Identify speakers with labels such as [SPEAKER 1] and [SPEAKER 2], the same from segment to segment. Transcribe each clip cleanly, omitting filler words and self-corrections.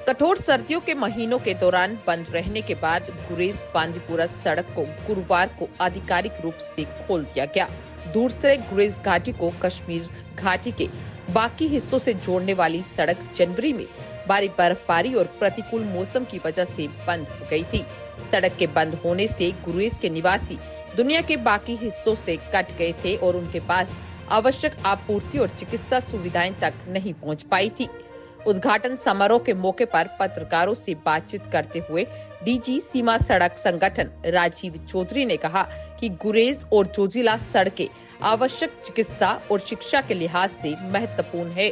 [SPEAKER 1] कठोर सर्दियों के महीनों के दौरान बंद रहने के बाद गुरेज बांदीपुरा सड़क को गुरुवार को आधिकारिक रूप से खोल दिया गया। दूर से गुरेज घाटी को कश्मीर घाटी के बाकी हिस्सों से जोड़ने वाली सड़क जनवरी में भारी बर्फबारी और प्रतिकूल मौसम की वजह से बंद हो गई थी। सड़क के बंद होने से गुरेज के निवासी दुनिया के बाकी हिस्सों से कट गए थे और उनके पास आवश्यक आपूर्ति और चिकित्सा सुविधाएं तक नहीं पहुंच पाई थी। उद्घाटन समारोह के मौके पर पत्रकारों से बातचीत करते हुए डीजी सीमा सड़क संगठन राजीव चौधरी ने कहा कि गुरेज और जोजिला सड़कें आवश्यक चिकित्सा और शिक्षा के लिहाज से महत्वपूर्ण है।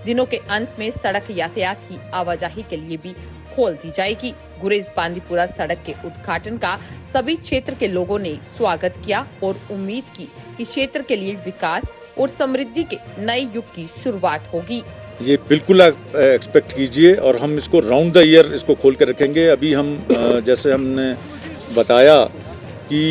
[SPEAKER 1] दिनों के अंत में सड़क यातायात की आवाजाही के लिए भी खोल दी जाएगी। गुरेज बांदीपुरा सड़क के उद्घाटन का सभी क्षेत्र के लोगों ने स्वागत किया और उम्मीद की कि क्षेत्र के लिए विकास और समृद्धि के नए युग की शुरुआत होगी।
[SPEAKER 2] ये बिल्कुल एक्सपेक्ट कीजिए और हम इसको राउंड द ईयर इसको खोल कर रखेंगे। अभी हम जैसे हमने बताया कि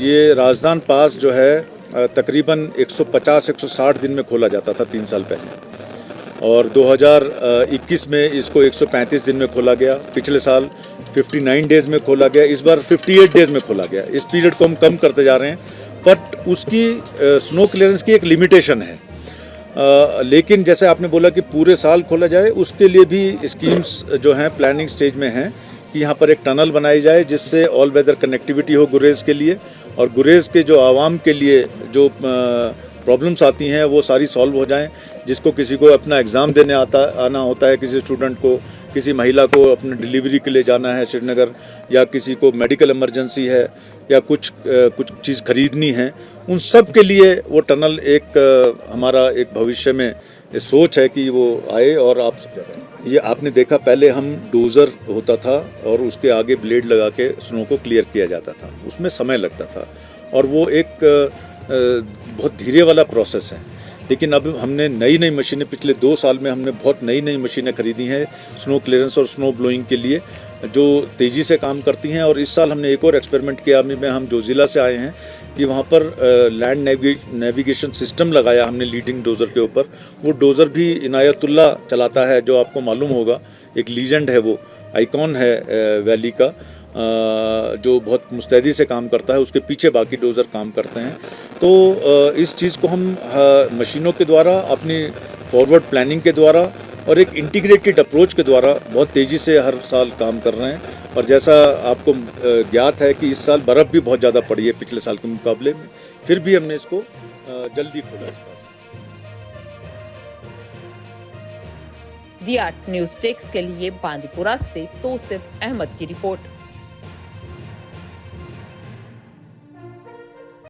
[SPEAKER 2] ये राजधान पास जो है तकरीबन 150-160 दिन में खोला जाता था 3 साल पहले, और 2021 में इसको 135 दिन में खोला गया। पिछले साल 59 डेज में खोला गया, इस बार 58 डेज में खोला गया। इस पीरियड को हम कम करते जा रहे हैं, बट उसकी स्नो क्लियरेंस की एक लिमिटेशन है। लेकिन जैसे आपने बोला कि पूरे साल खोला जाए, उसके लिए भी स्कीम्स जो हैं प्लानिंग स्टेज में हैं कि यहाँ पर एक टनल बनाई जाए जिससे ऑल वेदर कनेक्टिविटी हो गुरेज के लिए, और गुरेज के जो आवाम के लिए जो प्रॉब्लम्स आती हैं वो सारी सॉल्व हो जाएं। जिसको किसी को अपना एग्ज़ाम देने आना होता है, किसी स्टूडेंट को, किसी महिला को अपने डिलीवरी के लिए जाना है श्रीनगर, या किसी को मेडिकल इमरजेंसी है, या कुछ चीज़ खरीदनी है, उन सब के लिए वो टनल एक हमारा एक भविष्य में सोच है कि वो आए। और आप ये आपने देखा, पहले हम डोजर होता था और उसके आगे ब्लेड लगा के स्नो को क्लियर किया जाता था, उसमें समय लगता था और वो एक बहुत धीरे वाला प्रोसेस है। लेकिन अब हमने नई मशीनें, पिछले 2 साल में हमने बहुत नई मशीनें खरीदी हैं स्नो क्लियरेंस और स्नो ब्लोइंग के लिए, जो तेज़ी से काम करती हैं। और इस साल हमने एक और एक्सपेरिमेंट किया, में हम जोजिला से आए हैं कि वहाँ पर लैंड नेविगेशन सिस्टम लगाया हमने लीडिंग डोज़र के ऊपर। वो डोज़र भी इनायतुल्ला चलाता है, जो आपको मालूम होगा, एक लीजेंड है, वो आइकॉन है वैली का, जो बहुत मुस्तैदी से काम करता है। उसके पीछे बाकी डोज़र काम करते हैं। तो इस चीज़ को हम मशीनों के द्वारा, अपनी फॉरवर्ड प्लानिंग के द्वारा और एक इंटीग्रेटेड अप्रोच के द्वारा बहुत तेज़ी से हर साल काम कर रहे हैं। और जैसा आपको ज्ञात है कि इस साल बर्फ़ भी बहुत ज़्यादा पड़ी है पिछले साल के मुकाबले में, फिर भी हमने इसको जल्दी खोला इस पास।
[SPEAKER 1] दी आर्ट न्यूज़ डेस्क के लिए बांदीपुरा से तौसीफ अहमद की रिपोर्ट।